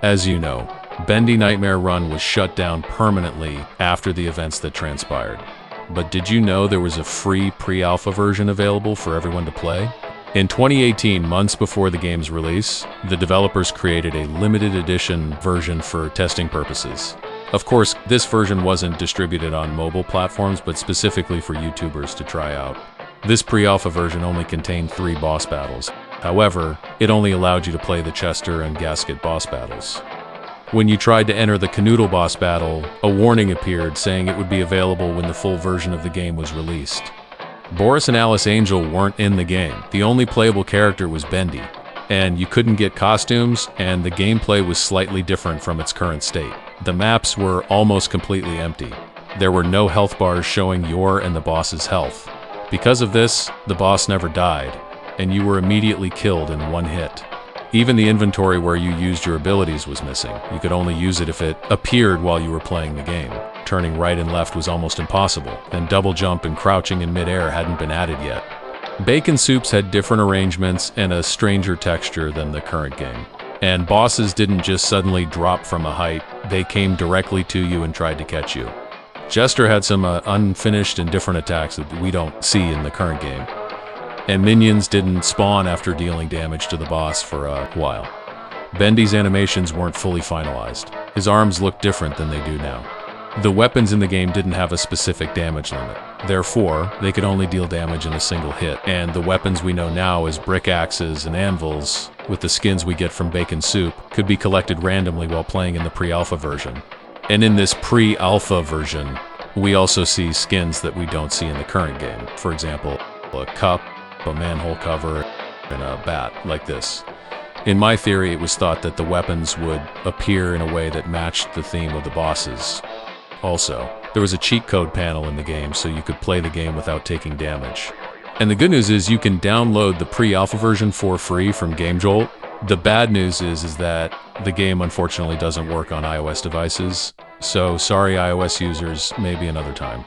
As you know, Bendy Nightmare Run was shut down permanently after the events that transpired. But did you know there was a free pre-alpha version available for everyone to play? In 2018, months before the game's release, the developers created a limited edition version for testing purposes. Of course, this version wasn't distributed on mobile platforms, but specifically for YouTubers to try out. This pre-alpha version only contained 3 boss battles. However, it only allowed you to play the Chester and Gasket boss battles. When you tried to enter the Canoodle boss battle, a warning appeared saying it would be available when the full version of the game was released. Boris and Alice Angel weren't in the game. The only playable character was Bendy, and you couldn't get costumes, and the gameplay was slightly different from its current state. The maps were almost completely empty. There were no health bars showing your and the boss's health. Because of this, the boss never died, and you were immediately killed in one hit. Even the inventory where you used your abilities was missing. You could only use it if it appeared while you were playing the game. Turning right and left was almost impossible, and double jump and crouching in midair hadn't been added yet. Bacon soups had different arrangements and a stranger texture than the current game. And bosses didn't just suddenly drop from a height, they came directly to you and tried to catch you. Chester had some unfinished and different attacks that we don't see in the current game. And minions didn't spawn after dealing damage to the boss for a while. Bendy's animations weren't fully finalized. His arms looked different than they do now. The weapons in the game didn't have a specific damage limit. Therefore, they could only deal damage in a single hit. And the weapons we know now as brick axes and anvils, with the skins we get from Bacon Soup, could be collected randomly while playing in the pre-alpha version. And in this pre-alpha version, we also see skins that we don't see in the current game. For example, a cup, a manhole cover, and a bat, like this. In my theory, it was thought that the weapons would appear in a way that matched the theme of the bosses. Also, there was a cheat code panel in the game so you could play the game without taking damage. And the good news is you can download the pre-alpha version for free from GameJolt. The bad news is that the game unfortunately doesn't work on iOS devices, so sorry iOS users, maybe another time.